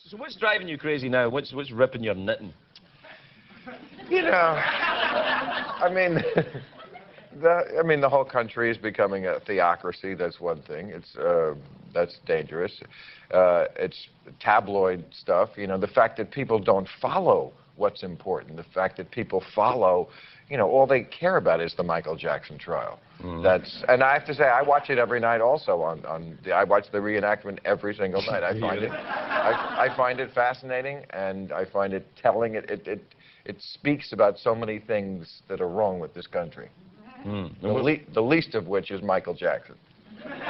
So what's driving you crazy now? What's ripping your knitting? You know, I mean, the whole country is becoming a theocracy. That's one thing. That's dangerous. It's tabloid stuff. You know, the fact that people don't follow what's important. The fact that people follow, you know, all they care about is the Michael Jackson trial. And I have to say, I watch it every night. Also, I watch the reenactment every single night. I find it fascinating, and I find it telling. It speaks about so many things that are wrong with this country. The least of which is Michael Jackson.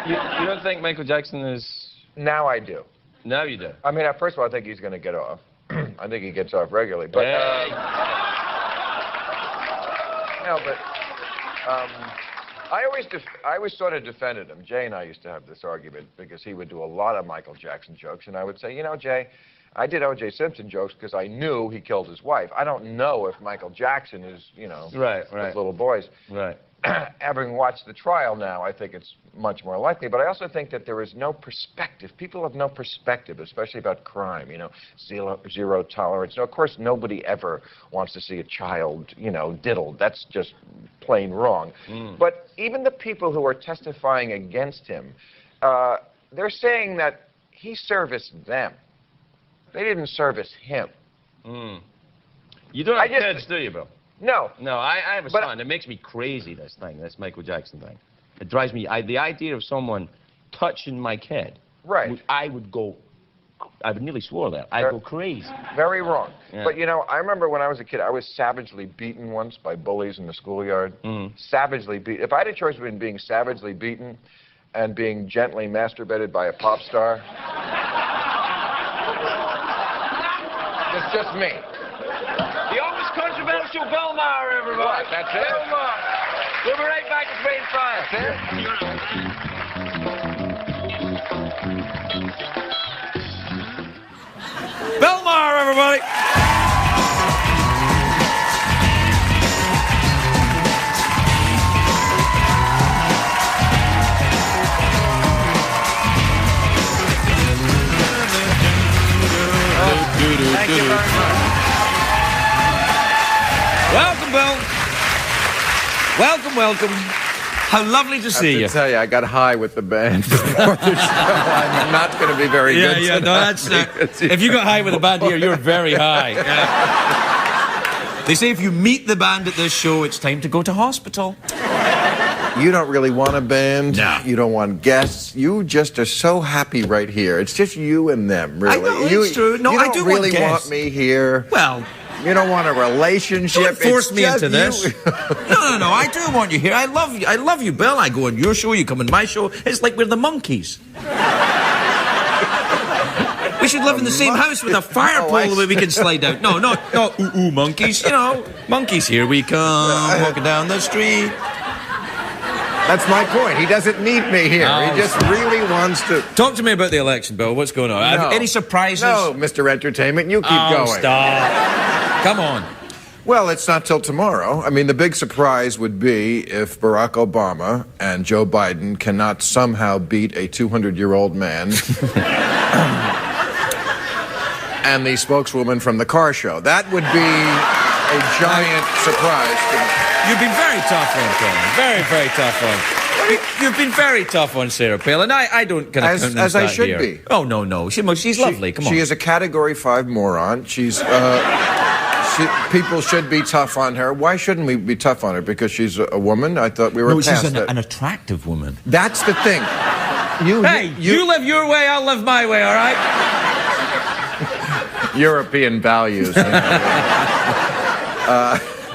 You don't think Michael Jackson is... Now I do. Now you do? I mean, first of all, I think he's going to get off. I think he gets off regularly. But, I always sort of defended him. Jay and I used to have this argument because he would do a lot of Michael Jackson jokes, and I would say, you know, Jay, I did O.J. Simpson jokes because I knew he killed his wife. I don't know if Michael Jackson is, you know, right. with little boys. Right. Having watched the trial now, I think it's much more likely. But I also think that there is no perspective. People have no perspective, especially about crime, you know, zero tolerance. Now, of course, nobody ever wants to see a child, you know, diddled. That's just plain wrong. But even the people who are testifying against him, they're saying that he serviced them. They didn't service him. You don't have kids, do you, Bill? No. No, I have a son. It makes me crazy, this Michael Jackson thing. It drives me... the idea of someone touching my kid... Right. I would nearly swore that. I'd go crazy. Very wrong. Yeah. But, you know, I remember when I was a kid, I was savagely beaten once by bullies in the schoolyard. Savagely beaten. If I had a choice between being savagely beaten and being gently masturbated by a pop star... It's just me. The always controversial Bill Maher, everybody. That's it. Bill Maher. We'll be right back to Train Fire. That's it. Bill Maher, everybody. Thank you very much. Welcome, Bill. Welcome, welcome. How lovely to see you. I have to tell you, I got high with the band before the show. I'm not going to be very good no, that's if you got high with a band here, you're very high. Yeah. They say if you meet the band at this show, it's time to go to hospital. You don't really want a band. No. You don't want guests. You just are so happy right here. It's just you and them, really. I know, it's true. No, I do really want guests. want me here. Well... You don't want a relationship. Don't force me into this. No, I do want you here. I love you, Bill. I go on your show, you come on my show. It's like we're the monkeys. We should live in the same house with a fire pole where we can slide out. No, monkeys. You know, monkeys, here we come, walking down the street. That's my point. He doesn't need me here. Oh, he just really wants to... Talk to me about the election, Bill. What's going on? No. Any surprises? No, Mr. Entertainment. You keep going. Stop. Come on. Well, it's not till tomorrow. I mean, the big surprise would be if Barack Obama and Joe Biden cannot somehow beat a 200-year-old man and the spokeswoman from the car show. That would be a giant surprise to me. You've been very tough on Colin. Very, very tough on. You've been very tough on Sarah Palin. I don't kind of as I should be. Oh, no. She's lovely. Come on. She is a Category 5 moron. People should be tough on her. Why shouldn't we be tough on her? Because she's a woman? I thought we were past she's that. an attractive woman. That's the thing. You live your way, I'll live my way, all right? European values.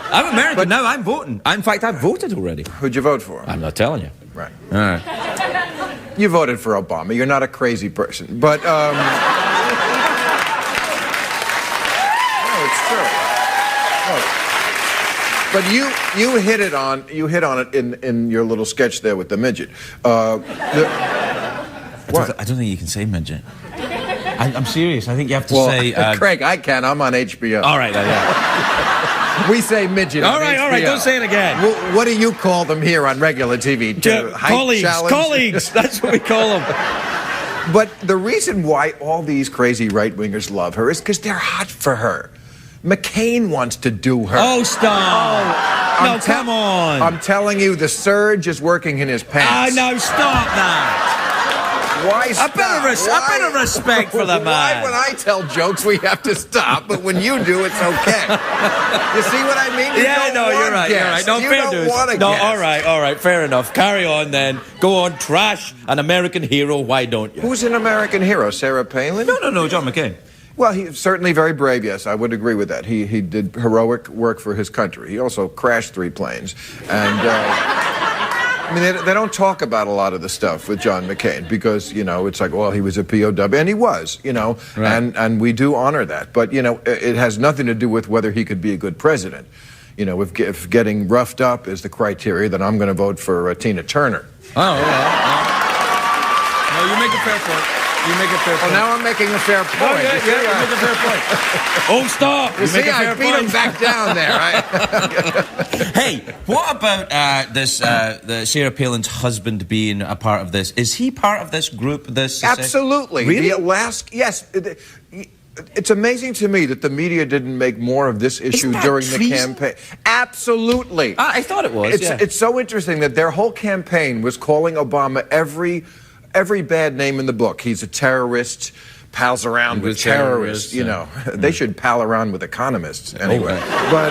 I'm American now. I'm voting. In fact, I've voted already. Who'd you vote for? I'm not telling you. Right. All right. You voted for Obama. You're not a crazy person. But, no, it's true. No. But you hit on it in your little sketch there with the midget. What? I don't think you can say midget. I'm serious. I think you have to say... Craig, I can. I'm on HBO. All right, yeah. We say midget on HBO. All right, don't say it again. What do you call them here on regular TV? Colleagues, that's what we call them. But the reason why all these crazy right-wingers love her is because they're hot for her. McCain wants to do her. Oh, stop. No, come on. I'm telling you, the surge is working in his pants. No, stop that. Why stop? A bit of respect for the man. Why, when I tell jokes, we have to stop, but when you do, it's okay? You see what I mean? You're right. No, you fair don't dues. want to No, guess. all right, fair enough. Carry on then. Go on, trash an American hero. Why don't you? Who's an American hero? Sarah Palin? No, John McCain. Well, he's certainly very brave, yes, I would agree with that. He did heroic work for his country. He also crashed 3 planes. And, I mean, they don't talk about a lot of the stuff with John McCain because, you know, it's like, well, he was a POW, and he was, you know, right. and we do honor that. But, you know, it has nothing to do with whether he could be a good president. You know, if getting roughed up is the criteria, then I'm going to vote for Tina Turner. Oh, well. No, you make a fair point. Well, now I'm making a fair point. Oh, yeah, you make a fair point. Oh, stop. You see, I beat him back down there, right? Hey, what about the Sarah Palin's husband being a part of this? Is he part of this group? Absolutely. Really? Yes. It's amazing to me that the media didn't make more of this issue during the campaign. Absolutely. I thought it was. It's so interesting that their whole campaign was calling Obama every bad name in the book. He's a terrorist, pals around with terrorists, you know. They should pal around with economists anyway. But,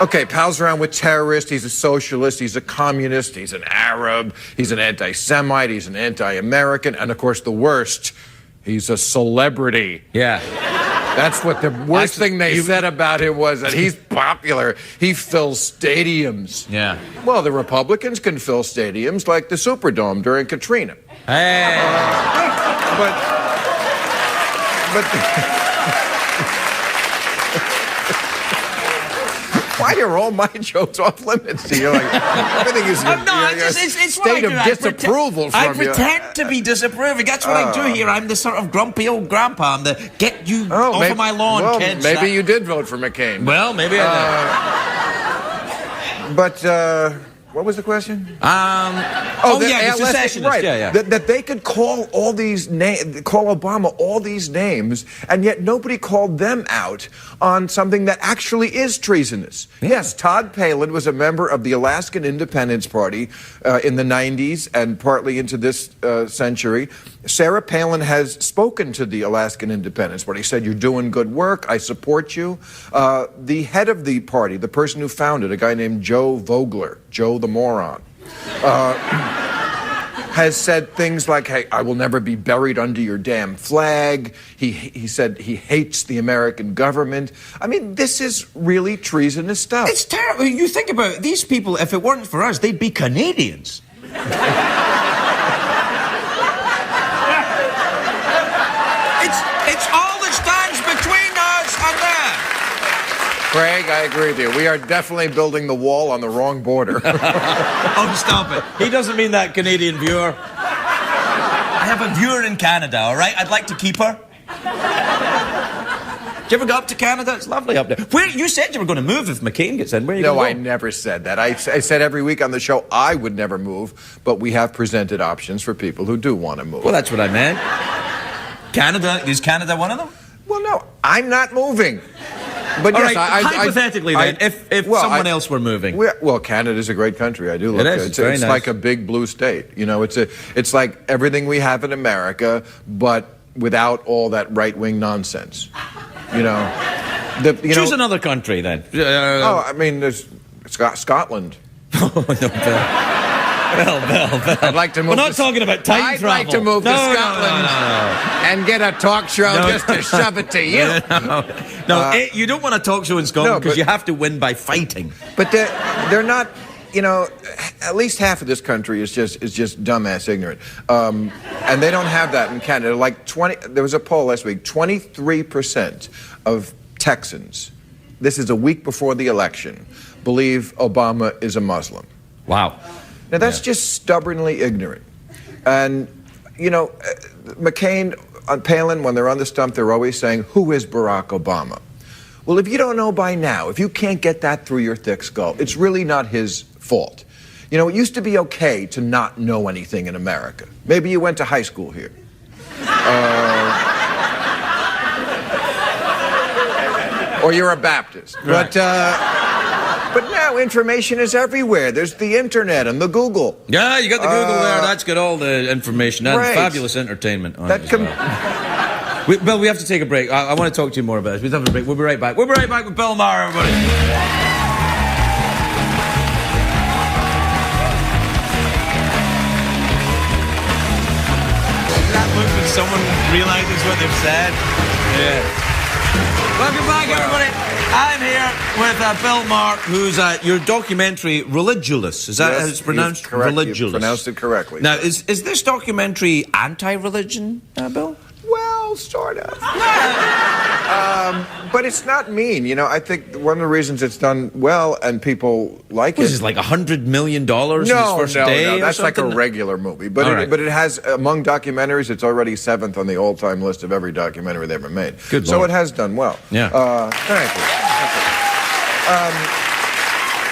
okay, pals around with terrorists, he's a socialist, he's a communist, he's an Arab, he's an anti-Semite, he's an anti-American, and of course the worst, he's a celebrity. Yeah. That's what the worst thing they said about him was that he's popular. He fills stadiums. Yeah. Well, the Republicans can fill stadiums like the Superdome during Katrina. Hey. But why are all my jokes off limits? You're like, everything is it's state of disapproval I from you. pretend to be disapproving. That's what I do here. I'm the sort of grumpy old grandpa. I'm the get you off of my lawn, well, kids. Maybe you did vote for McCain. Well, maybe I did. But what was the question? The secessionist. Right. Yeah. That they could call call Obama all these names, and yet nobody called them out on something that actually is treasonous. Yeah. Yes, Todd Palin was a member of the Alaskan Independence Party in the 90s and partly into this century. Sarah Palin has spoken to the Alaskan Independence Party. He said, "You're doing good work. I support you." The head of the party, the person who founded, a guy named Joe Vogler, Joe the moron, has said things like, "Hey, I will never be buried under your damn flag." He said he hates the American government. I mean, this is really treasonous stuff. It's terrible. You think about it, these people, if it weren't for us, they'd be Canadians. It's all that stands between us and them. Craig, I agree with you. We are definitely building the wall on the wrong border. Oh, stop it. He doesn't mean that, Canadian viewer. I have a viewer in Canada, all right? I'd like to keep her. Did you ever go up to Canada? It's lovely up there. Where you said you were going to move if McCain gets in. Where are you going to go? No, I never said that. I said every week on the show I would never move, but we have presented options for people who do want to move. Well, that's what I meant. Canada, is Canada one of them? Well, no, I'm not moving. But all yes, right, hypothetically then, if someone else were moving. Well, Canada's a great country. I do love it. It's very nice. Like a big blue state. You know, it's like everything we have in America, but without all that right-wing nonsense. You know. Choose another country then. I mean, there's Scotland. Oh, no, Bill. Well. I'd like to move. We're not talking about time travel. I'd like to move to Scotland and get a talk show just to shove it to you. You don't want a talk show in Scotland because you have to win by fighting. But they're not. You know, at least half of this country is just dumbass ignorant, and they don't have that in Canada. Like there was a poll last week. 23% of Texans, this is a week before the election, believe Obama is a Muslim. Wow. Now, that's just stubbornly ignorant. And, you know, McCain and Palin, when they're on the stump, they're always saying, "Who is Barack Obama?" Well, if you don't know by now, if you can't get that through your thick skull, it's really not his fault. You know, it used to be okay to not know anything in America. Maybe you went to high school here. Or you're a Baptist. Right. But now information is everywhere. There's the internet and the Google. Yeah, you got the Google there. That's got all the information and right. fabulous entertainment on it as well. Bill, we have to take a break. I want to talk to you more about this. We have a break. We'll be right back. We'll be right back with Bill Maher, everybody. That look when someone realizes what they've said. Yeah. Welcome back, everybody. I'm here with Bill Maher, who's your documentary Religulous. Is that how it's pronounced? Correct. Religulous. You pronounced it correctly. Now, is this documentary anti-religion, Bill? Well, sort of. But it's not mean. You know, I think one of the reasons it's done well and people like it... This is like $100 million in its first day No, that's or like a something? regular movie. But but it has, among documentaries, it's already 7th on the all-time list of every documentary they ever made. Good So Lord. it has done well. Yeah. Thank you.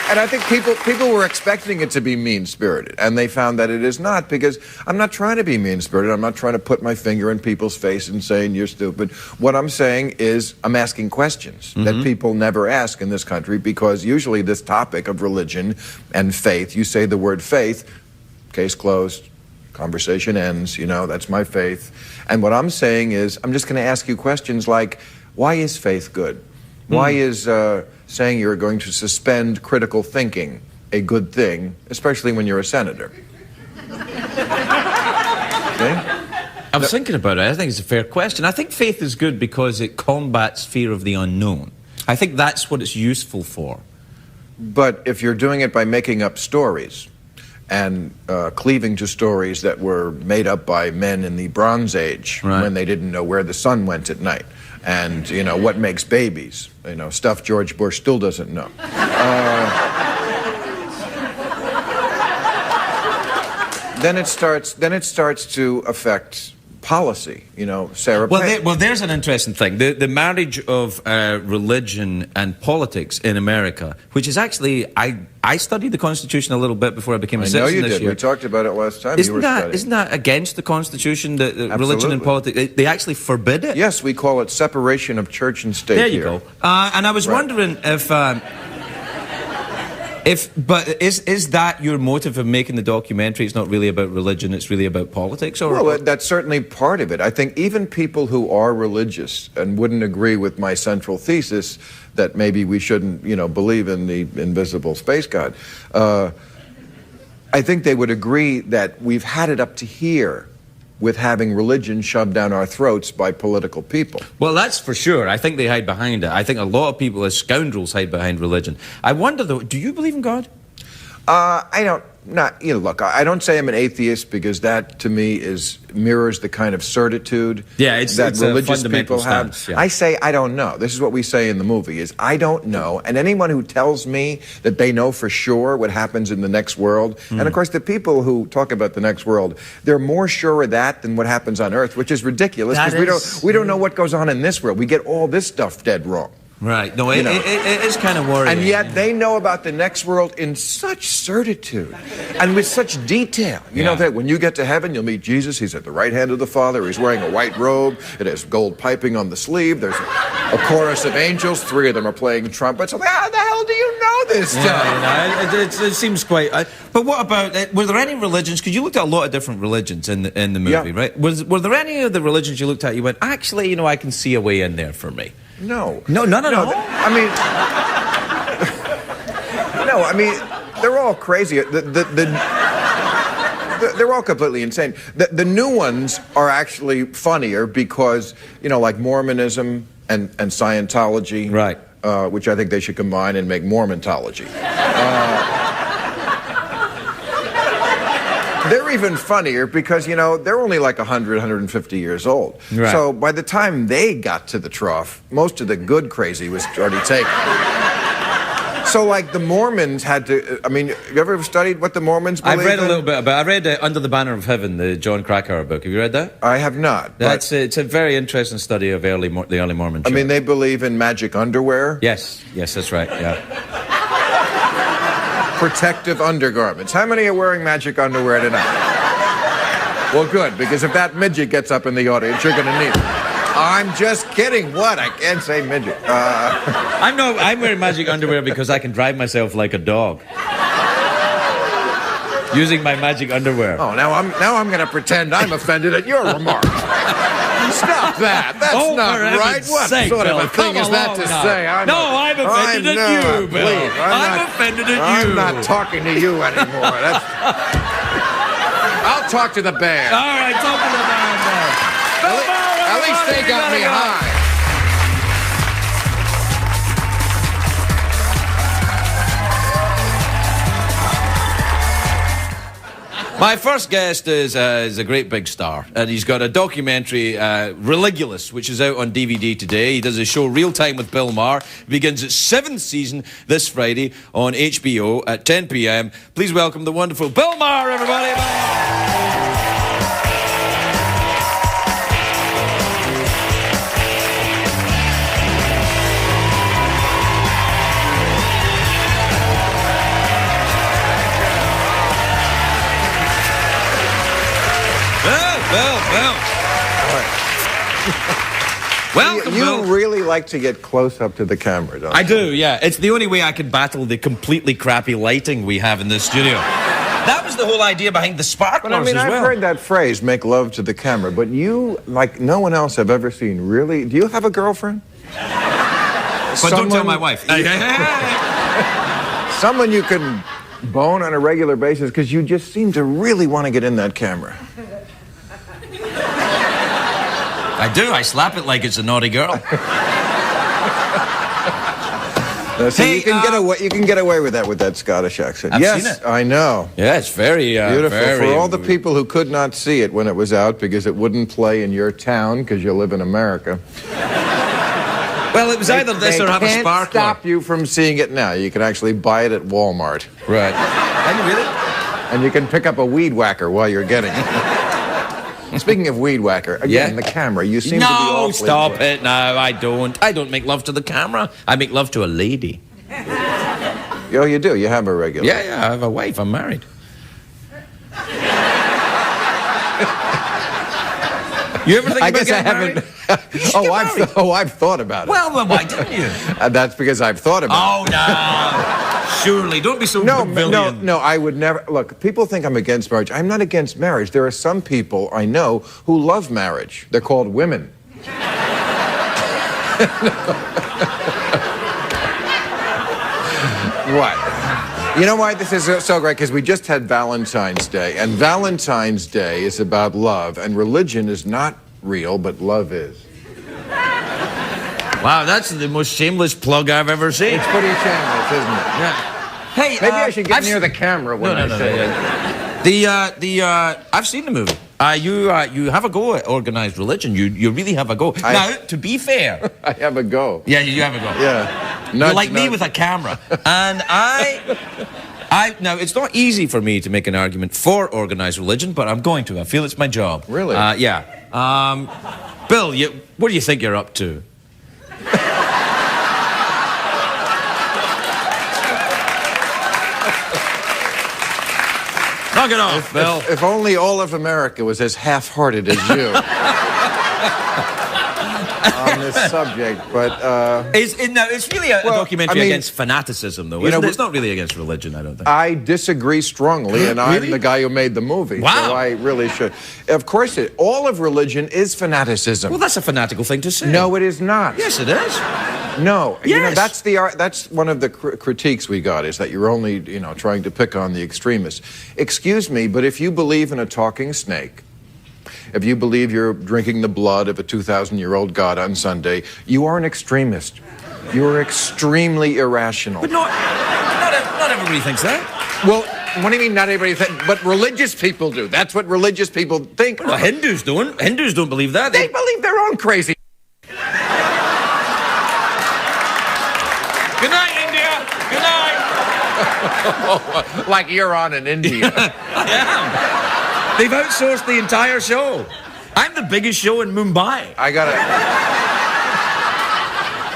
And I think people were expecting it to be mean-spirited, and they found that it is not, because I'm not trying to be mean-spirited. I'm not trying to put my finger in people's face and saying, you're stupid. What I'm saying is I'm asking questions that people never ask in this country, because usually this topic of religion and faith, you say the word faith, case closed, conversation ends, you know, that's my faith. And what I'm saying is I'm just going to ask you questions like, why is faith good? Why is saying you're going to suspend critical thinking a good thing, especially when you're a senator? Okay? I was thinking about it. I think it's a fair question. I think faith is good because it combats fear of the unknown. I think that's what it's useful for. But if you're doing it by making up stories and cleaving to stories that were made up by men in the Bronze Age, right, when they didn't know where the sun went at night, and, you know, what makes babies, you know, stuff George Bush still doesn't know. Then it starts to affect policy, you know, Sarah Palin. Well, there's an interesting thing. The marriage of religion and politics in America, which is actually, I studied the Constitution a little bit before I became a citizen I know you this did. year. We talked about it last time. Isn't that against the Constitution, that religion and politics, they actually forbid it? Yes, we call it separation of church and state. There you go. And I was wondering but is that your motive of making the documentary? It's not really about religion, it's really about politics? Or? Well, that's certainly part of it. I think even people who are religious and wouldn't agree with my central thesis that maybe we shouldn't, you know, believe in the invisible space god, I think they would agree that we've had it up to here with having religion shoved down our throats by political people. Well, that's for sure. I think they hide behind it. I think a lot of people as scoundrels hide behind religion. I wonder, though, do you believe in God? I don't. You know, look, I don't say I'm an atheist, because that, to me, mirrors the kind of certitude that religious people have. Stance, yeah. I say I don't know. This is what we say in the movie, is I don't know. And anyone who tells me that they know for sure what happens in the next world, and of course the people who talk about the next world, they're more sure of that than what happens on Earth, which is ridiculous, because we don't know what goes on in this world. We get all this stuff dead wrong. Right. No, it is kind of worrying. And yet they know about the next world in such certitude and with such detail. You know that when you get to heaven, you'll meet Jesus. He's at the right hand of the Father. He's wearing a white robe. It has gold piping on the sleeve. There's a chorus of angels. 3 of them are playing trumpets. I'm like, how the hell do you know this stuff? Yeah, it seems quite... but what about... were there any religions... Because you looked at a lot of different religions in the movie, right? Were there any of the religions you looked at, you went, actually, you know, I can see a way in there for me? No. No, none at all? I mean... No, I mean, they're all crazy. They're all completely insane. The new ones are actually funnier because, you know, like Mormonism and Scientology. Right. Which I think they should combine and make Mormontology. They're even funnier because, you know, they're only like 100, 150 years old. Right. So by the time they got to the trough, most of the good crazy was already taken. So, like, the Mormons had to... I mean, have you ever studied what the Mormons believe in? I've read a little bit about it. I read Under the Banner of Heaven, the John Krakauer book. Have you read that? I have not. It's a very interesting study of the early Mormon church. I mean, they believe in magic underwear? Yes, that's right, yeah. protective undergarments. How many are wearing magic underwear tonight? Well, good, because if that midget gets up in the audience, you're going to need it. I'm just kidding. What? I can't say midget. I'm wearing magic underwear because I can drive myself like a dog. Using my magic underwear. Oh, now I'm going to pretend I'm offended at your remark. Stop that. That's not right. What sort of a thing is that to say? I'm offended at you, Bill. Please, I'm offended at you. I'm not talking to you anymore. I'll talk to the band. All right, talk to the band then. At least they got me high. My first guest is a great big star, and he's got a documentary, Religulous, which is out on DVD today. He does a show Real Time with Bill Maher. It begins its 7th season this Friday on HBO at 10 p.m. Please welcome the wonderful Bill Maher, everybody. Welcome, you Bill. really like to get close up to the camera, don't you? I do, yeah. It's the only way I can battle the completely crappy lighting we have in this studio. That was the whole idea behind the sparklers But I mean, as well. I've heard that phrase, make love to the camera, but you, like no one else I've ever seen, really... Do you have a girlfriend? But don't tell my wife. Someone you can bone on a regular basis, because you just seem to really want to get in that camera. I do. I slap it like it's a naughty girl. So you can get away with that Scottish accent. I've yes, seen it. I know. Yeah, it's very Beautiful. very... For all the people who could not see it when it was out because it wouldn't play in your town because you live in America. Well, it was either this or have a They sparkler. can't stop you from seeing it now. You can actually buy it at Walmart. Right. Can you really? And you can pick up a weed whacker while you're getting it. Speaking of weed whacker, again, the camera, you seem to be awfully... No, stop it. No, I don't. I don't make love to the camera. I make love to a lady. Oh, you do? You have a regular? Yeah, I have a wife. I'm married. You ever think about getting married? I've thought about it. Well, then why didn't you? That's because I've thought about it. Oh, no. Surely. Don't be so pavilion. No, I would never... Look, people think I'm against marriage. I'm not against marriage. There are some people I know who love marriage. They're called women. What? You know why this is so great? Because we just had Valentine's Day, and Valentine's Day is about love, and religion is not real, but love is. Wow, that's the most shameless plug I've ever seen. It's pretty shameless, isn't it? Yeah. Hey, maybe I should get near the camera when I say it. I've seen the movie. You have a go at organised religion. You really have a go. Now, to be fair... I have a go. Yeah, you have a go. Yeah. You're like me with a camera. And now, it's not easy for me to make an argument for organised religion, but I'm going to. I feel it's my job. Really? Yeah. Bill, what do you think you're up to? Knock it off, Bill. If only all of America was as half-hearted as you on this subject, but... it's really a documentary against fanaticism, though, isn't it? It's not really against religion, I don't think. I disagree strongly, and Really? I'm the guy who made the movie, Wow. so I really should. Of course, all of religion is fanaticism. Well, that's a fanatical thing to say. No, it is not. Yes, it is. No, you know, Yes. that's one of the critiques we got, is that you're only, trying to pick on the extremists. Excuse me, but if you believe in a talking snake, if you believe you're drinking the blood of a 2,000-year-old god on Sunday, you are an extremist. You're extremely irrational. But not everybody thinks that. Well, what do you mean not everybody thinks? But religious people do. That's what religious people think. Well, Hindus don't. Hindus don't believe that. They believe their own crazy. Good night, India. Good night. Like you're on in India. I am. They've outsourced the entire show. I'm the biggest show in Mumbai. I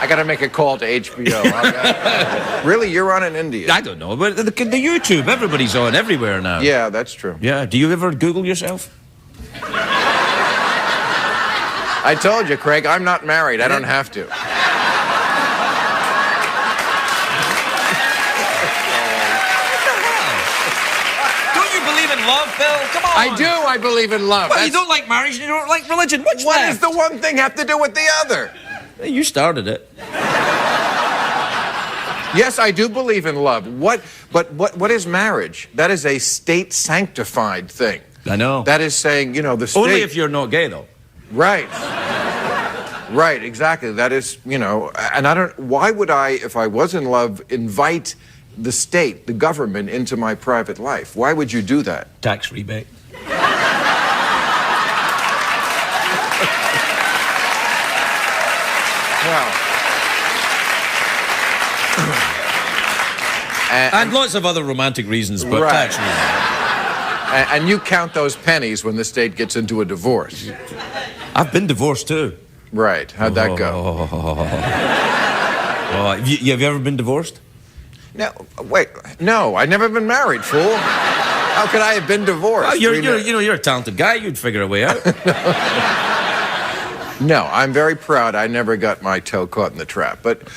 I got to make a call to HBO. Really, you're on in India? I don't know, but the YouTube, everybody's on everywhere now. Yeah, that's true. Yeah. Do you ever Google yourself? I told you, Craig, I'm not married. I don't have to. Don't you believe in love, Bill? Come on. I do. I believe in love. Well, you don't like marriage and you don't like religion. What's What left? does the one thing have to do with the other? You started it. Yes, I do believe in love. What is marriage? That is a state-sanctified thing. I know. That is saying, you know, the state... Only if you're not gay, though. Right. Right, exactly. That is, you know, and I don't... Why would I, if I was in love, invite the state, the government, into my private life? Why would you do that? Tax rebate. Well... And lots of other romantic reasons, but right. tax rebate. And you count those pennies when the state gets into a divorce. I've been divorced, too. Right. How'd that go? Have you ever been divorced? No, wait. No, I've never been married, fool. How could I have been divorced? Well, you're a talented guy. You'd figure a way out. No, I'm very proud I never got my toe caught in the trap. But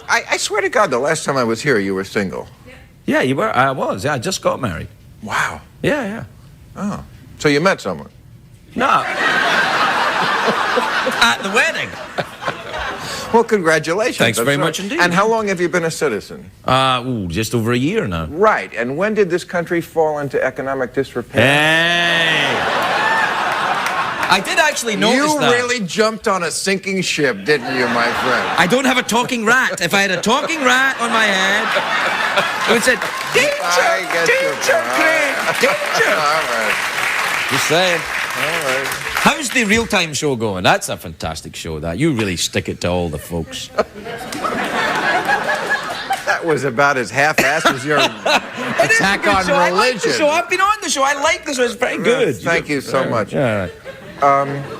I swear to God, the last time I was here, you were single. Yeah, you were. I was. Yeah, I just got married. Wow. Yeah. Oh. So you met someone? No. At the wedding. Well, congratulations. Thanks very much indeed. And how long have you been a citizen? Just over a year now. Right. And when did this country fall into economic disrepair? Hey! I did actually notice that. You really jumped on a sinking ship, didn't you, my friend? I don't have a talking rat. If I had a talking rat on my head, it would say, danger, Craig, danger. All right. Just saying. All right. How's the real-time show going? That's a fantastic show, that. You really stick it to all the folks. That was about as half-assed as your attack on religion. I like the show. I've been on the show. I like the show. It's very good. Thank you so much. Yeah.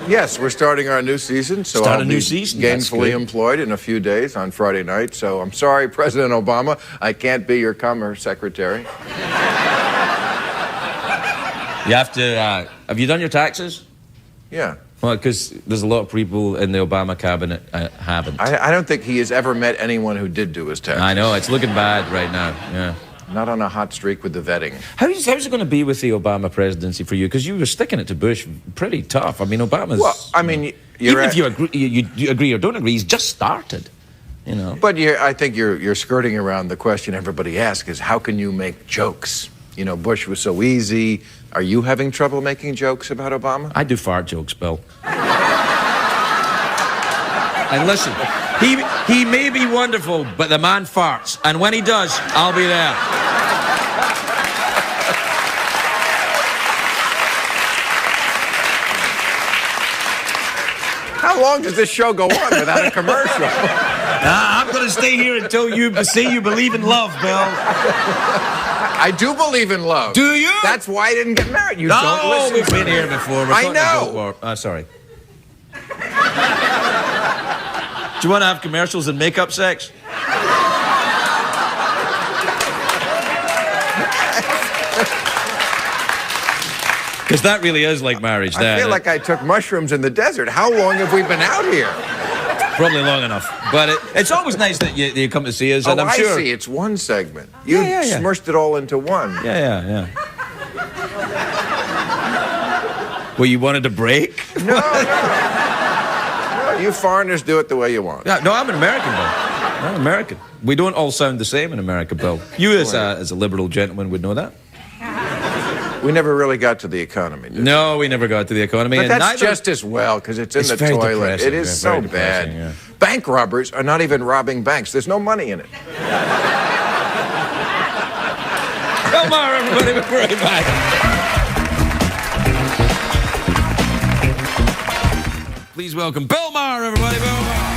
Yes, we're starting our new season, so Start I'll a new be season? gainfully employed in a few days on Friday night. So I'm sorry, President Obama, I can't be your Commerce Secretary. You have to, have you done your taxes? Yeah. Well, because there's a lot of people in the Obama cabinet haven't. I don't think he has ever met anyone who did do his taxes. I know, it's looking bad right now, yeah. Not on a hot streak with the vetting. How's it going to be with the Obama presidency for you? Because you were sticking it to Bush pretty tough. I mean, Obama's... Well, I mean, even if you agree or don't agree, he's just started, you know. But I think you're skirting around the question everybody asks is, how can you make jokes? You know, Bush was so easy. Are you having trouble making jokes about Obama? I do fart jokes, Bill. And listen, he may be wonderful, but the man farts. And when he does, I'll be there. How long does this show go on without a commercial? I'm going to stay here until you say you believe in love, Bill. I do believe in love. Do you? That's why I didn't get married. You don't listen. We've been here before. I know. Sorry. Do you want to have commercials and makeup sex? Because that really is like marriage. I feel like I took mushrooms in the desert. How long have we been out here? Probably long enough. But it's always nice that you come to see us, and I'm sure... I see. It's one segment. You smushed it all into one. Yeah. Well, you wanted a break? No. You foreigners do it the way you want. Yeah, no, I'm an American, Bill. I'm American. We don't all sound the same in America, Bill. You, as a liberal gentleman, would know that. We never really got to the economy, did we? No, we never got to the economy. But that's just as well, because it's in the toilet. It is so bad. Yeah. Bank robbers are not even robbing banks. There's no money in it. Bill Maher, everybody, we're right back. Please welcome Bill Maher, everybody. Bill Maher.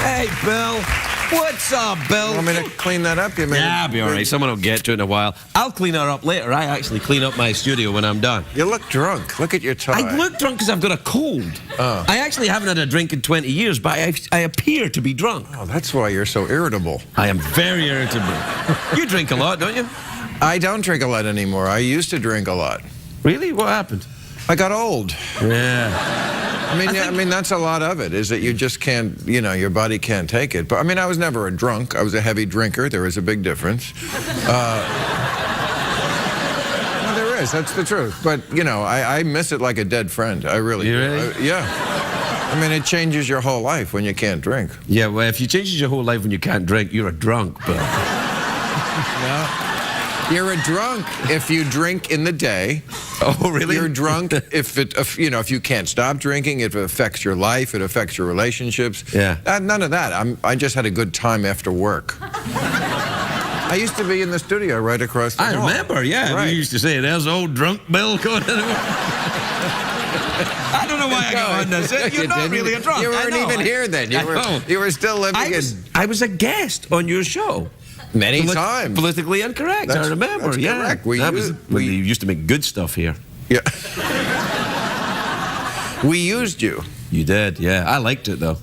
Hey, Bill. What's up, Bill? Want me to clean that up? You mean? Yeah, I'll be all right. Someone will get to it in a while. I'll clean her up later. I actually clean up my studio when I'm done. You look drunk. Look at your tie. I look drunk because I've got a cold. Oh. I actually haven't had a drink in 20 years, but I appear to be drunk. Oh, that's why you're so irritable. I am very irritable. You drink a lot, don't you? I don't drink a lot anymore. I used to drink a lot. Really? What happened? I got old. Yeah. I mean, that's a lot of it, is that you just can't, you know, your body can't take it. But, I mean, I was never a drunk. I was a heavy drinker. There is a big difference. Well, there is. That's the truth. But, you know, I miss it like a dead friend. I really do. Really? Yeah. I mean, it changes your whole life when you can't drink. Yeah, well, if you changes your whole life when you can't drink, you're a drunk, Bill. No. You're a drunk if you drink in the day. Oh, really? You're drunk if you can't stop drinking, if it affects your life, it affects your relationships. Yeah. None of that. I just had a good time after work. I used to be in the studio right across the hall. I remember, yeah. Right. We used to say, there's old drunk Bill going in. I don't know why I got on this. You're not really a drunk. You weren't even here then. You were still living in... I was a guest on your show. Many times. Politically incorrect, I remember. That's yeah. correct. We used to make good stuff here. Yeah. We used you. You did, yeah. I liked it, though.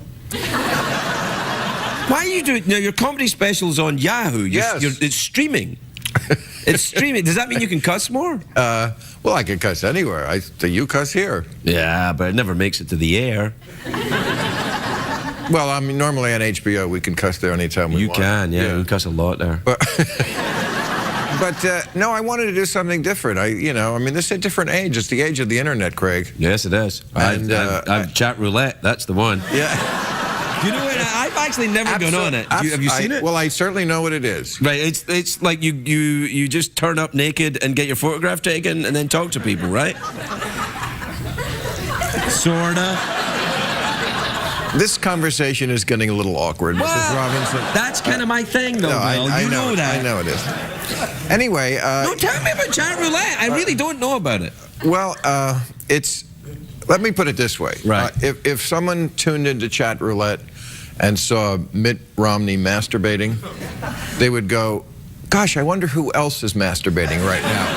Why are you doing... Now, your comedy special's on Yahoo. Yes. It's streaming. It's streaming. Does that mean you can cuss more? Well, I can cuss anywhere. Do you cuss here? Yeah, but it never makes it to the air. Well, I mean, normally on HBO, we can cuss there anytime we want. You can, yeah. You can cuss a lot there. But no, I wanted to do something different. I mean, this is a different age. It's the age of the internet, Craig. Yes, it is. And, I've chat roulette. That's the one. Yeah. You know what? I've actually never gone on it. Have you seen it? Well, I certainly know what it is. Right. It's like you just turn up naked and get your photograph taken and then talk to people, right? Sorta. This conversation is getting a little awkward, Mrs. Robinson. That's kind of my thing, though, No, Bill. I You know that. I know it is. Anyway... No, tell me about chat roulette. I really don't know about it. Well, let me put it this way. Right. If someone tuned into chat roulette and saw Mitt Romney masturbating, they would go, gosh, I wonder who else is masturbating right now.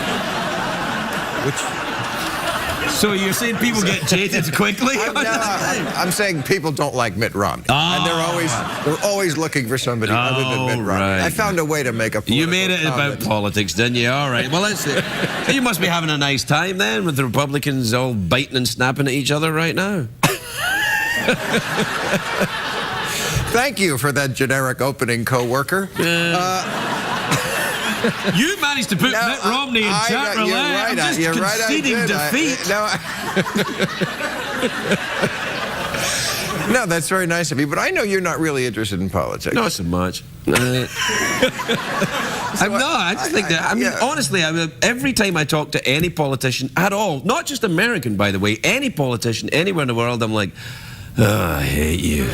So you're saying people get jaded quickly? I'm saying people don't like Mitt Romney. And they're always looking for somebody other than Mitt Romney. Right. I found a way to make a You made it about politics, didn't you? All right. Well, let's see. You must be having a nice time then with the Republicans all biting and snapping at each other right now. Thank you for that generic opening, co-worker. You managed to put Mitt Romney in chat roulette. I'm just conceding defeat. No, that's very nice of you, but I know you're not really interested in politics. Not so much. I'm not. I just think that, honestly, every time I talk to any politician at all, not just American, by the way, any politician anywhere in the world, I'm like, oh, I hate you.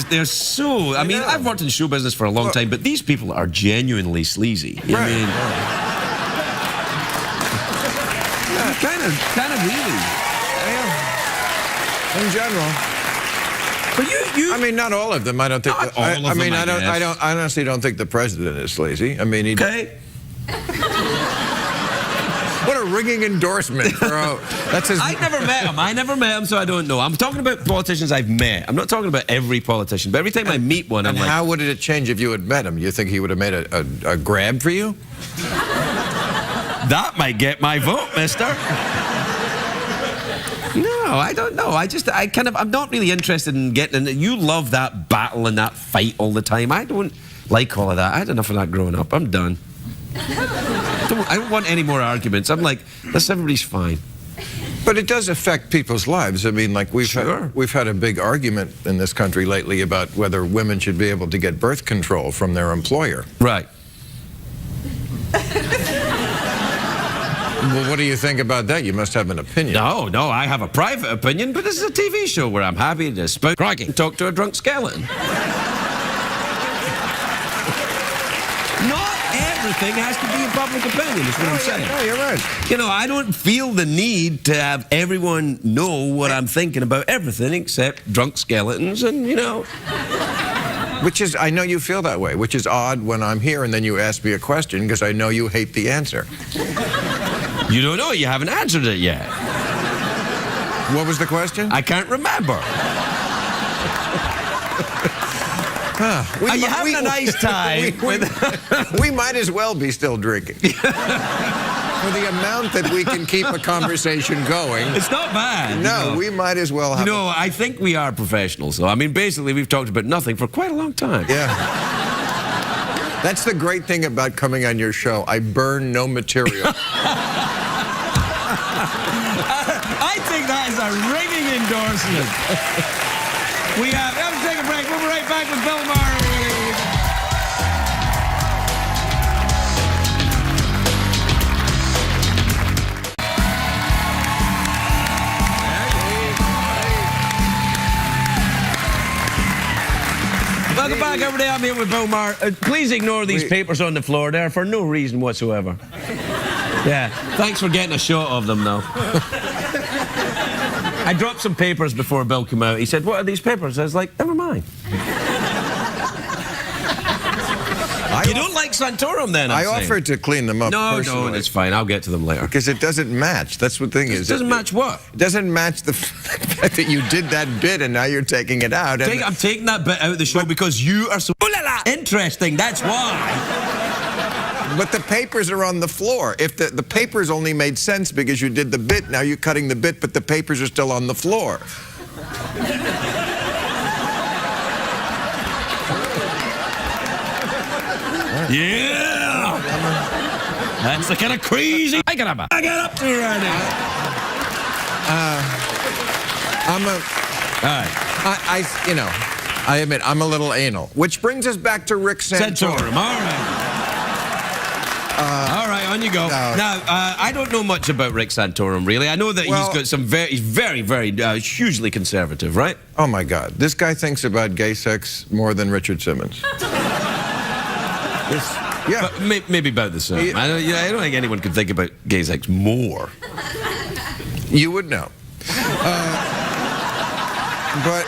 They're so... I mean, I've worked in show business for a long time, but these people are genuinely sleazy. Right. I mean... kind of really. Yeah. In general. But you... I mean, not all of them. I don't think... Not all of them, I honestly don't think the president is sleazy. I mean, Okay. What a ringing endorsement for that's his... I never met him, so I don't know. I'm talking about politicians I've met. I'm not talking about every politician, but every time I meet one, I'm like... how would it change if you had met him? You think he would have made a grab for you? That might get my vote, mister. No, I don't know. I'm not really interested in getting in. You love that battle and that fight all the time. I don't like all of that. I had enough of that growing up. I'm done. I don't want any more arguments. I'm like, everybody's fine. But it does affect people's lives. I mean, like we've had a big argument in this country lately about whether women should be able to get birth control from their employer. Right. Well, what do you think about that? You must have an opinion. No, I have a private opinion, but this is a TV show where I'm happy to spout crikey and talk to a drunk skeleton. Not everything has to be a public opinion, is what I'm saying. No, you're right. You know, I don't feel the need to have everyone know what I'm thinking about everything except drunk skeletons and, you know. Which is, I know you feel that way, which is odd when I'm here and then you ask me a question because I know you hate the answer. You don't know, you haven't answered it yet. What was the question? I can't remember. Are you having a nice time? We might as well be still drinking. For the amount that we can keep a conversation going. It's not bad. No, you know. we might as well have. You know, I think we are professionals, though. I mean, basically, we've talked about nothing for quite a long time. Yeah. That's the great thing about coming on your show. I burn no material. I think that is a ringing endorsement. We have to take a break. We'll be right back with Bill Maher. Welcome back, everybody. I'm here with Bill Maher. Please ignore these papers on the floor. They're for no reason whatsoever. Yeah. Thanks for getting a shot of them, though. I dropped some papers before Bill came out. He said, "What are these papers?" I was like, "Never mind." You don't like Santorum, then? I offered to clean them up. No, personally. no, it's fine. I'll get to them later. Because it doesn't match. That's what the thing is. It doesn't match what? It doesn't match the fact that you did that bit and now you're taking it out. I'm taking that bit out of the show because you are so interesting. That's why. But the papers are on the floor. If the papers only made sense because you did the bit, now you're cutting the bit, but the papers are still on the floor. Yeah! That's the kind of crazy I got up to right now. I admit, I'm a little anal. Which brings us back to Rick Santorum. All right. All right, on you go. Now, I don't know much about Rick Santorum, really. I know that he's got some he's very, very hugely conservative, right? Oh, my God. This guy thinks about gay sex more than Richard Simmons. Yeah. But maybe about the same. I don't think anyone could think about gay sex more. You would know. But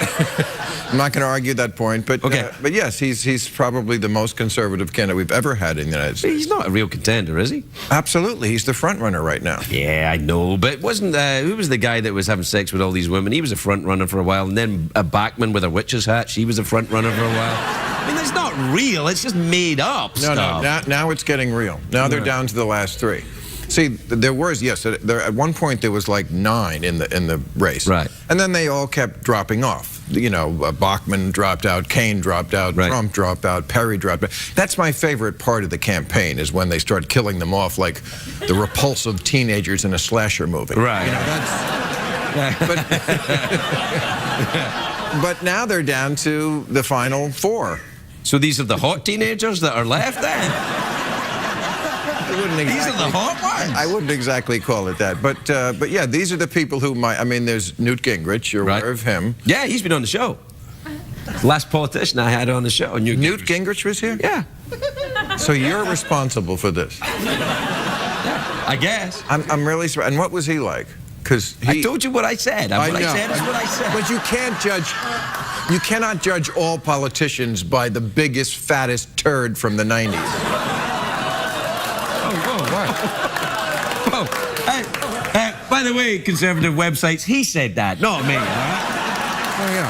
I'm not going to argue that point. But but yes, he's probably the most conservative candidate we've ever had in the United States. He's not a real contender, is he? Absolutely, he's the front runner right now. Yeah, I know. But wasn't who was the guy that was having sex with all these women? He was a front runner for a while, and then a Bachman with a witch's hat. She was a front runner for a while. I mean, that's not real. It's just made up stuff. No. Now it's getting real. Now they're down to the last three. See, there was, yes, at one point there was like 9 in the race. Right. And then they all kept dropping off. You know, Bachman dropped out, Kane dropped out, Trump dropped out, Perry dropped out. That's my favorite part of the campaign, is when they start killing them off like the repulsive teenagers in a slasher movie. Right. You know, but now they're down to the final 4. So these are the hot teenagers that are left then? These are the hot ones. I wouldn't exactly call it that, but yeah, these are the people who might. I mean, there's Newt Gingrich. You're aware of him? Yeah, he's been on the show. The last politician I had on the show. Newt Gingrich was here. Yeah. So you're responsible for this. I guess. I'm really surprised. And what was he like? Because I told you what I said. What I said is what I said. But you can't judge. You cannot judge all politicians by the biggest, fattest turd from the 90s. Oh, by the way, conservative websites, he said that, not me, all right? Oh, yeah.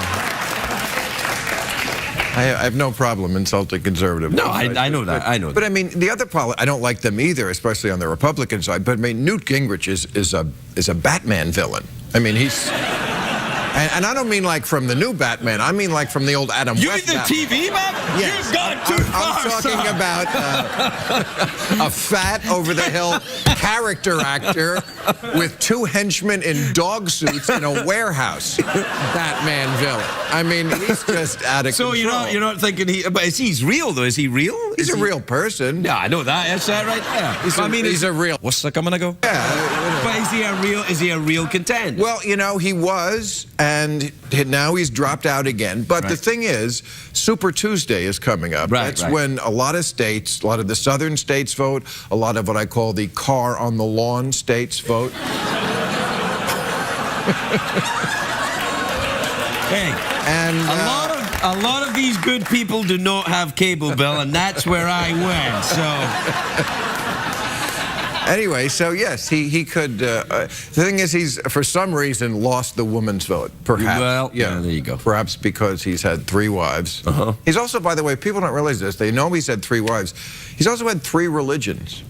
I have no problem insulting conservative websites. No, I know that. I know But I mean, the other I don't like them either, especially on the Republican side. But I mean, Newt Gingrich is a Batman villain. I mean, he's... And I don't mean like from the new Batman. I mean like from the old Adam West Batman. You mean the TV Batman? Yes. You've gone too far, I'm talking about a fat, over-the-hill character actor with 2 henchmen in dog suits in a warehouse. Batman villain. I mean, he's just out of control. So you're not thinking but he's real, though? Is he real? He's a real person. Yeah, I know that. That's that right there. He's a real... What's the coming to go? Yeah. But is he a real contender? Well, you know, he was, and now he's dropped out again. But the thing is, Super Tuesday is coming up. up. Right, That's right. when a lot of states, a lot of the southern states vote, a lot of what I call the car on the lawn states vote. Hey, And a lot of these good people do not have cable, Bill, and that's where I went. So anyway, so yes, he could. The thing is, he's for some reason lost the woman's vote. Perhaps. Well, yeah, there you go. Perhaps because he's had 3 wives. Uh-huh. He's also, by the way, people don't realize this. They know he's had 3 wives. He's also had 3 religions.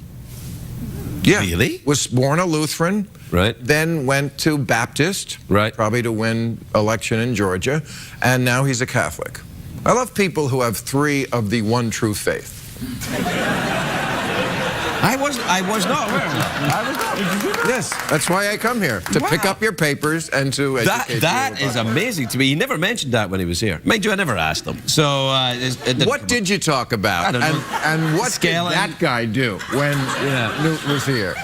Yeah. Really? Was born a Lutheran. Right. Then went to Baptist. Right. Probably to win election in Georgia. And now he's a Catholic. I love people who have 3 of the one true faith. I was not aware of that. I was not. Did you do that? Yes, that's why I come here, to pick Wow. up your papers and to educate That you is about it. amazing to me. He never mentioned that when he was here. Mind you, I never asked him. So, it didn't What come did you talk about? I don't know. And what Scale did that guy do when Newt was here?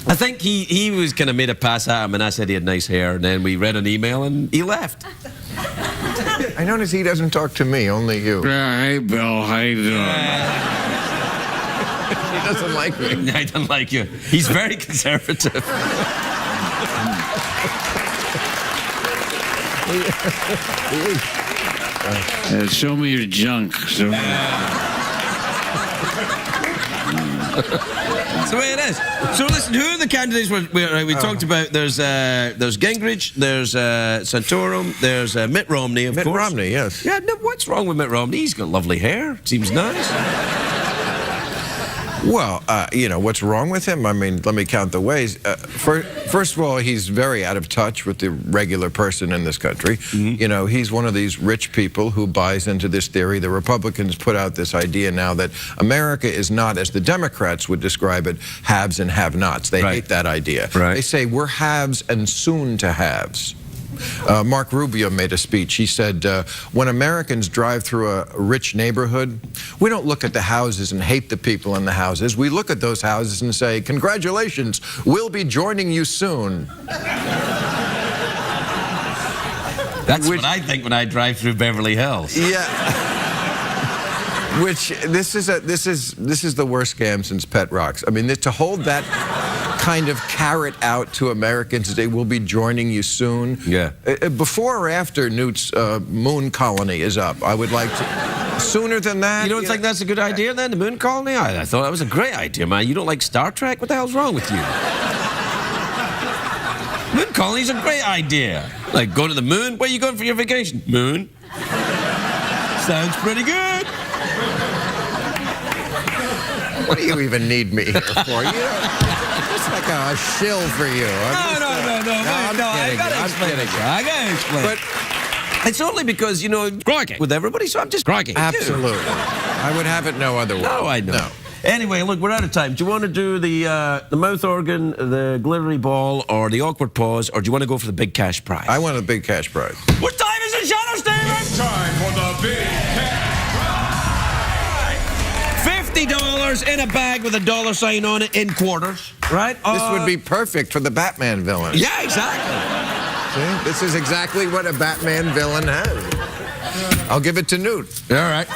I think he was kind of made a pass at him, and I said he had nice hair, and then we read an email, and he left. I notice he doesn't talk to me, only you. Hey, Bill, how you doing? He doesn't like me. I don't like you. He's very conservative. Show me your junk. That's the way it is. So listen, who are the candidates we talked about? There's Gingrich, there's Santorum, there's Mitt Romney, of Mitt course. Romney, yes. Yeah, no, what's wrong with Mitt Romney? He's got lovely hair. Seems nice. Well, you know, what's wrong with him? I mean, let me count the ways. First of all, he's very out of touch with the regular person in this country. Mm-hmm. You know, he's one of these rich people who buys into this theory. The Republicans put out this idea now that America is not, as the Democrats would describe it, haves and have-nots. They hate that idea. Right. They say we're haves and soon to haves. Mark Rubio made a speech. He said, when Americans drive through a rich neighborhood, we don't look at the houses and hate the people in the houses. We look at those houses and say, congratulations, we'll be joining you soon. That's what I think when I drive through Beverly Hills. Yeah. Which, this is the worst scam since Pet Rocks. I mean, to hold that kind of carrot out to Americans today, we'll be joining you soon. Yeah. Before or after Newt's moon colony is up, I would like to. Sooner than that. You don't think that's a good idea then, the moon colony? I thought that was a great idea, man. You don't like Star Trek? What the hell's wrong with you? Moon colony's a great idea. Like, go to the moon? Where are you going for your vacation? Moon. Sounds pretty good. What do you even need me here for? You know, it's like a shill for you. No, I gotta explain it. I gotta explain. But it's only because, you know, groggy with everybody, so I'm just groggy. absolutely. I would have it no other way. No, I know. No. Anyway, look, we're out of time. Do you want to do the mouth organ, the glittery ball, or the awkward pause, or do you want to go for the big cash prize? I want a big cash prize. What time is it, Shadow Steven? Time for the big cash $50 in a bag with a $sign on it in quarters, right? This would be perfect for the Batman villain. Yeah, exactly. See? This is exactly what a Batman villain has. I'll give it to Newt. All right.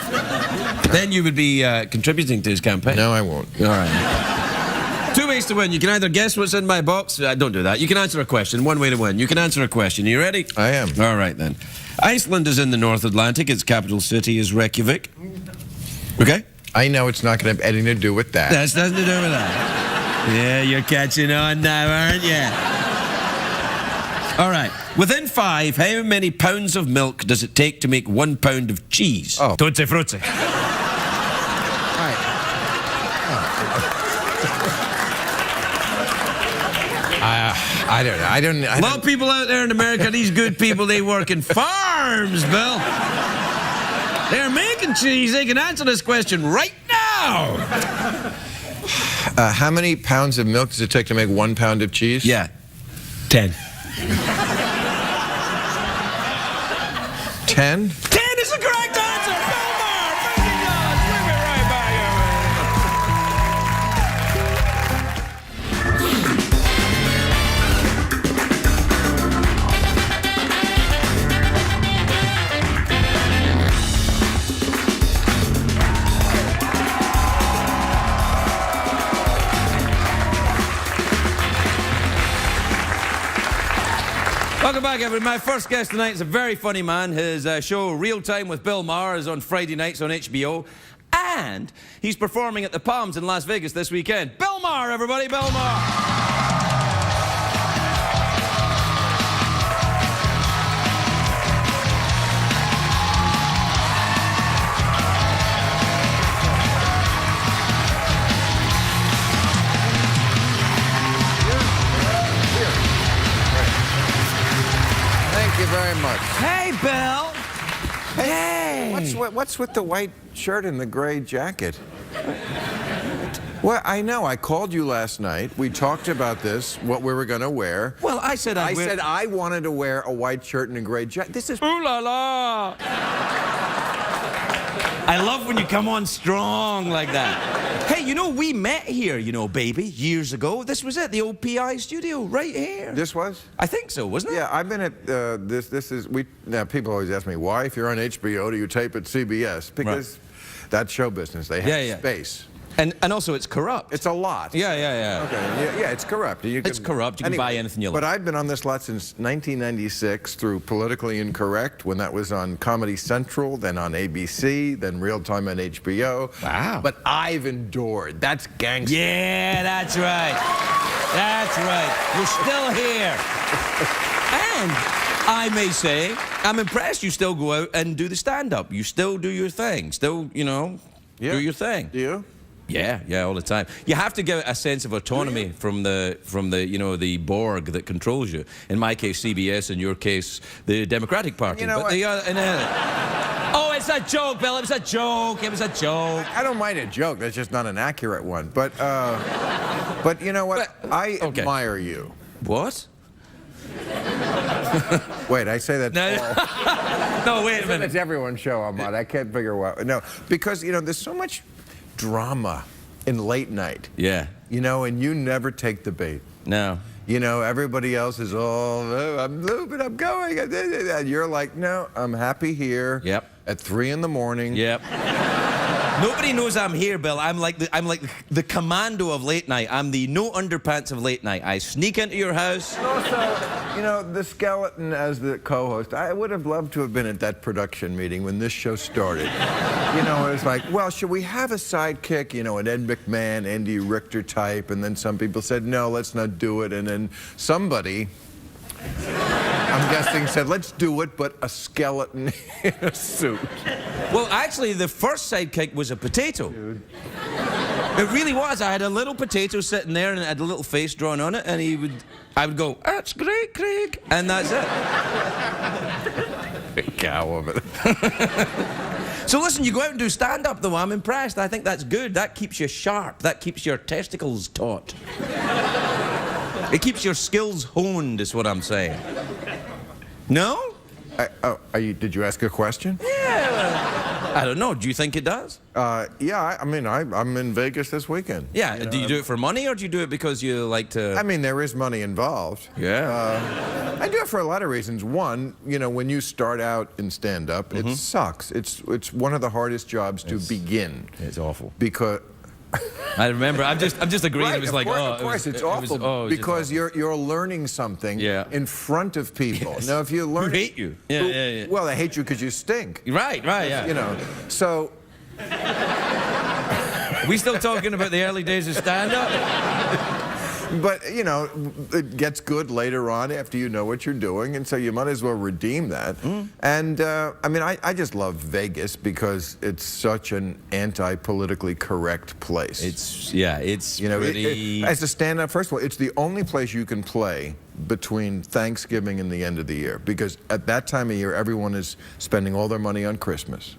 Then you would be contributing to his campaign. No, I won't. All right. 2 ways to win. You can either guess what's in my box. Don't do that. You can answer a question. One way to win. You can answer a question. You ready? I am. All right, then. Iceland is in the North Atlantic. Its capital city is Reykjavik. Okay? I know it's not going to have anything to do with that. That's nothing to do with that. Yeah, you're catching on now, aren't you? All right. Within 5, how many pounds of milk does it take to make 1 pound of cheese? Oh. Tutti frutti. I don't know. A lot of people out there in America, these good people, they work in farms, Bill. They're making cheese. They can answer this question right now. How many pounds of milk does it take to make 1 pound of cheese? Yeah. 10. 10? 10 is the correct answer. Bill Maher, $50. We'll be right back. Welcome back, everybody. My first guest tonight is a very funny man. His show, Real Time with Bill Maher, is on Friday nights on HBO. And he's performing at the Palms in Las Vegas this weekend. Bill Maher, everybody. Bill Maher. Thank you very much. Hey, Bill. Hey. What's with the white shirt and the gray jacket? Well, I know. I called you last night. We talked about this, what we were going to wear. Well, I said I wanted to wear a white shirt and a gray jacket. This is... Ooh la la. I love when you come on strong like that. Hey, you know, we met here, you know, baby, years ago. This was it, the old PI studio, right here. This was? I think so, wasn't it? Yeah, I've been at now, people always ask me, why, if you're on HBO, do you tape at CBS? Because that's show business. They have space. And also, it's corrupt. It's a lot. Yeah. Okay, yeah, it's corrupt. It's corrupt. You can buy anything you like. But I've been on this lot since 1996 through Politically Incorrect, when that was on Comedy Central, then on ABC, then Real Time on HBO. Wow. But I've endured. That's gangster. Yeah, that's right. That's right. You're still here. And I may say, I'm impressed you still go out and do the stand-up. You still do your thing. Still, you know, do your thing. Do you? Yeah, all the time. You have to give a sense of autonomy from the you know, the Borg that controls you. In my case, CBS. In your case, the Democratic Party. You know what? Oh, it's a joke, Bill. It was a joke. It was a joke. I don't mind a joke. That's just not an accurate one. But you know what? I admire you. What? Wait, I say that. No, wait a minute. It's everyone's show I'm on. I can't figure what. No, because you know, there's so much drama in late night. Yeah. You know, and you never take the bait. No. You know, everybody else is all, oh, I'm moving, I'm going. And you're like, no, I'm happy here. Yep. At 3 in the morning. Yep. Nobody knows I'm here, Bill. I'm like the commando of late night. I'm the no underpants of late night. I sneak into your house. And also, you know, the skeleton as the co-host, I would have loved to have been at that production meeting when this show started. You know, it was like, well, should we have a sidekick? You know, an Ed McMahon, Andy Richter type. And then some people said, no, let's not do it. And then somebody, I'm guessing, said, let's do it, but a skeleton in a suit. Well, actually, the first sidekick was a potato. Dude. It really was. I had a little potato sitting there, and it had a little face drawn on it, and I would go, that's great, Craig, and that's it. Cow of it. So listen, you go out and do stand-up, though. I'm impressed. I think that's good. That keeps you sharp. That keeps your testicles taut. It keeps your skills honed, is what I'm saying. No? Did you ask a question? Yeah. I don't know. Do you think it does? Yeah, I mean, I'm in Vegas this weekend. Yeah. You know, do you do it for money, or do you do it because you like to... I mean, there is money involved. Yeah. I do it for a lot of reasons. One, you know, when you start out in stand-up, it sucks. It's one of the hardest jobs to begin. It's awful. Because... I remember. I'm just agreeing. Right, it was like, of course, it's awful because you're learning something in front of people. Yes. Now, if you're learning, who hate you, yeah. Well, they hate you because you stink. Right, yeah. You know, so. Are we still talking about the early days of stand-up? But, you know, it gets good later on after you know what you're doing, and so you might as well redeem that. And, I mean, I just love Vegas because it's such an anti-politically correct place. It's you know, pretty... as a stand-up, first of all, it's the only place you can play between Thanksgiving and the end of the year, because at that time of year, everyone is spending all their money on Christmas.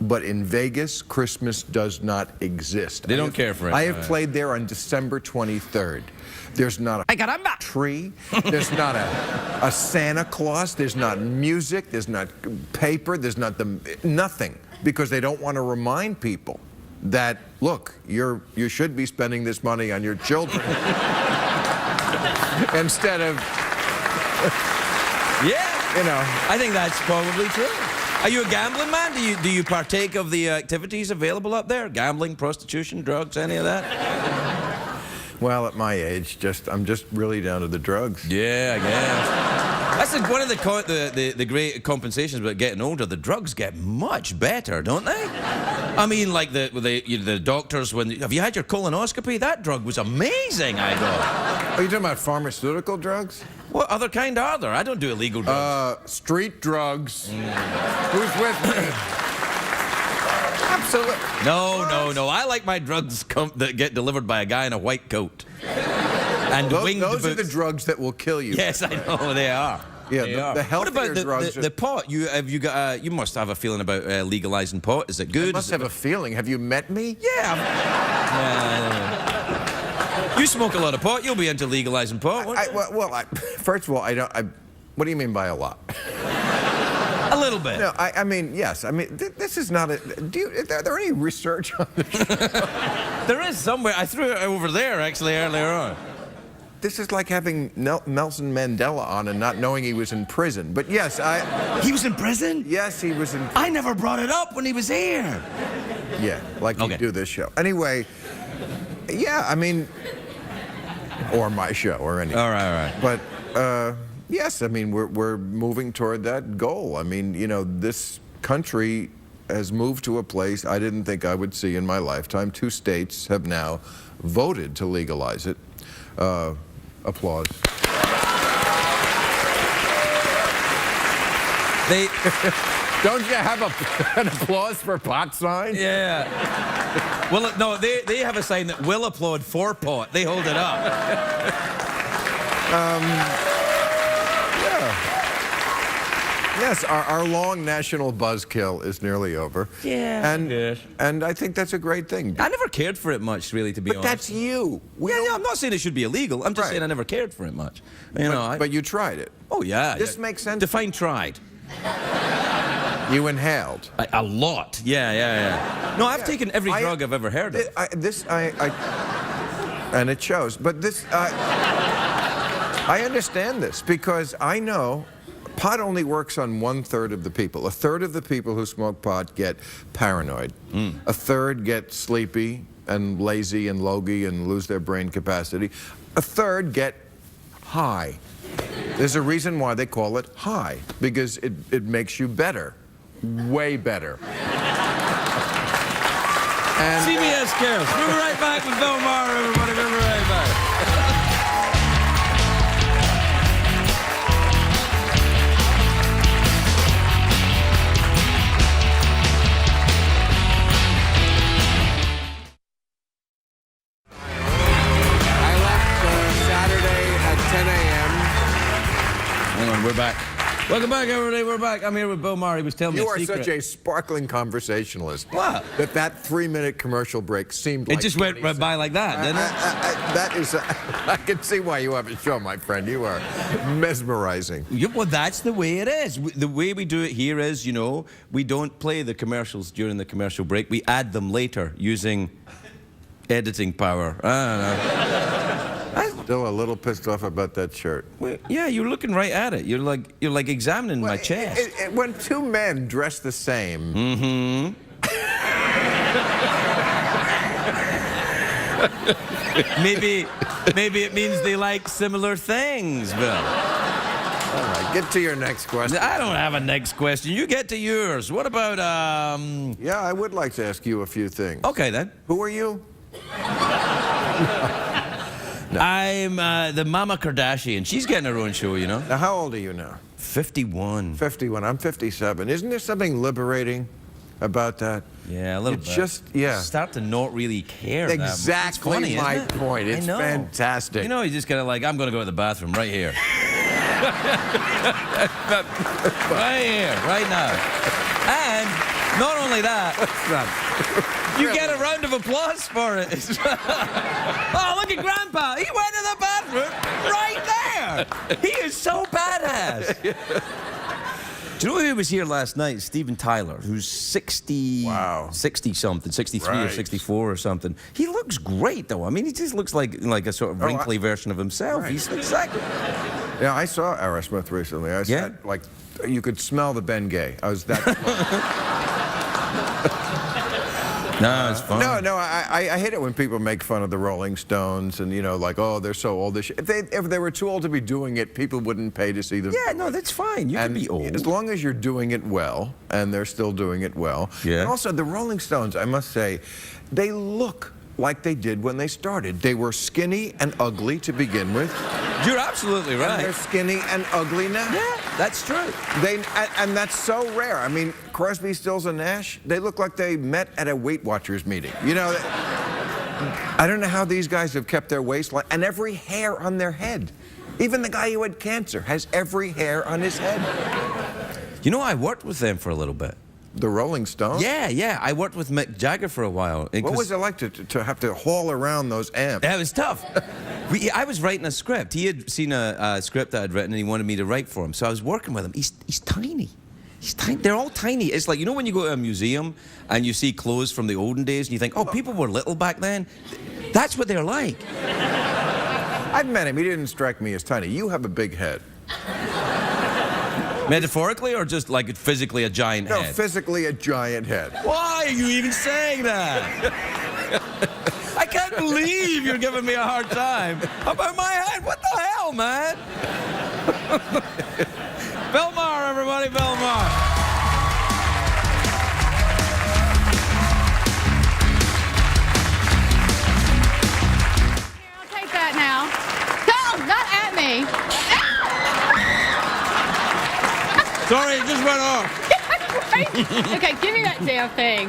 But in Vegas, Christmas does not exist. They don't care for it. I have played there on December 23rd. There's not a tree. There's not a Santa Claus. There's not music. There's not paper. There's not nothing, because they don't want to remind people that, look, you should be spending this money on your children instead of, yeah, you know. I think that's probably true. Are you a gambling man? Do you partake of the activities available up there? Gambling, prostitution, drugs, any of that? Well, at my age, I'm just really down to the drugs. Yeah, I guess. That's one of the great compensations about getting older. The drugs get much better, don't they? I mean, like the doctors, have you had your colonoscopy? That drug was amazing, I thought. Are you talking about pharmaceutical drugs? What other kind are there? I don't do illegal drugs. Street drugs. Who's with me? Absolutely. No. I like my drugs that get delivered by a guy in a white coat. And winged those are boots. the drugs that will kill you. Yes, I know they are. Yeah, the healthier What about drugs. the pot? You must have a feeling about legalizing pot. Is it good? I must have a feeling. Have you met me? Yeah. You smoke a lot of pot. You'll be into legalizing pot. First of all, I don't. What do you mean by a lot? A little bit. No, I mean, yes. I mean, this is not a. Are there any research on this? There is somewhere. I threw it over there actually earlier on. This is like having Nelson Mandela on and not knowing he was in prison. But yes, He was in prison? Yes, he was in. I never brought it up when he was here. Yeah, like you do this show. Anyway, yeah, I mean, or my show or anything. All right. But yes, I mean, we're moving toward that goal. I mean, you know, this country has moved to a place I didn't think I would see in my lifetime. 2 states have now voted to legalize it. Applause. Don't you have an applause for pot sign? Yeah. Well, no, they have a sign that will applaud for pot. They hold it up. Yeah. Yes, our long national buzzkill is nearly over. Yeah. And I think that's a great thing. I never cared for it much, really, to be honest. But that's you. Yeah, I'm not saying it should be illegal. I'm just saying I never cared for it much. But you tried it. Oh, yeah. This makes sense. Define tried. You inhaled. A lot. Yeah. No, I've taken every drug I've ever heard of. And it shows. But this, I understand this because I know pot only works on 1/3 of the people. 1/3 of the people who smoke pot get paranoid. 1/3 get sleepy and lazy and logy and lose their brain capacity. 1/3 get high. There's a reason why they call it high, because it makes you better. Way better. And CBS Cares. We'll be right back with Bill Maher, everybody. We'll be right back. I left Saturday at 10 a.m. Hang on, we're back. Welcome back, everybody. We're back. I'm here with Bill Maher. He was telling me a secret. You are such a sparkling conversationalist. What? That 3-minute commercial break seemed like... It just went right by like that, didn't it? That is... I can see why you have a show, my friend. You are mesmerizing. Yeah, well, that's the way it is. The way we do it here is, you know, we don't play the commercials during the commercial break. We add them later using editing power. I don't know. Still a little pissed off about that shirt. Well, yeah, you're looking right at it. You're like examining my chest. When 2 men dress the same... maybe it means they like similar things, Bill. All right, get to your next question. I don't have a next question. You get to yours. What about, Yeah, I would like to ask you a few things. Okay, then. Who are you? No. I'm the Mama Kardashian. She's getting her own show, you know. Now, how old are you now? 51. 51. I'm 57. Isn't there something liberating about that? Yeah, a little bit. Yeah. Start to not really care. Exactly funny, my point. It's fantastic. You know, you just kind of like, I'm going to go to the bathroom right here. Right here, right now. And not only that, you get a round of applause for it. Oh, look at Grandpa. He went to the bathroom right there. He is so badass. Do you know who was here last night? Steven Tyler, who's 60, wow. 60-something, 63 or 64 or something. He looks great, though. I mean, he just looks like a sort of wrinkly version of himself. Right. He's exactly... Yeah, I saw Aerosmith recently. I said, like, you could smell the Ben Gay. I was that... No, it's fun. No, I hate it when people make fun of the Rolling Stones and, you know, like, oh, they're so old. If they were too old to be doing it, people wouldn't pay to see them. Yeah, no, that's fine. You can be old. As long as you're doing it well, and they're still doing it well. Yeah. And also, the Rolling Stones, I must say, they look like they did when they started. They were skinny and ugly to begin with. You're absolutely right. And they're skinny and ugly now. Yeah, that's true. And that's so rare. I mean, Crosby, Stills, and Nash, they look like they met at a Weight Watchers meeting. You know, I don't know how these guys have kept their waistline and every hair on their head. Even the guy who had cancer has every hair on his head. You know, I worked with them for a little bit. The Rolling Stones? Yeah. I worked with Mick Jagger for a while. What was it like to have to haul around those amps? It was tough. I was writing a script. He had seen a script that I'd written and he wanted me to write for him. So I was working with him. He's tiny. He's tiny. They're all tiny. It's like, you know when you go to a museum and you see clothes from the olden days and you think, oh, people were little back then? That's what they're like. I've met him. He didn't strike me as tiny. You have a big head. Metaphorically or just like physically a giant head? No, physically a giant head. Why are you even saying that? I can't believe you're giving me a hard time about my head. What the hell, man? Bill Maher, everybody, Bill Maher. Here, I'll take that now. No, not at me. Sorry, it just went off. Okay, give me that damn thing.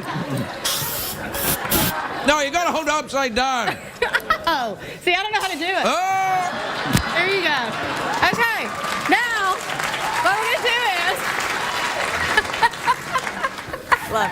No, you gotta hold it upside down. Oh, see, I don't know how to do it. Oh! There you go. Okay, now, what we're gonna do is... Look.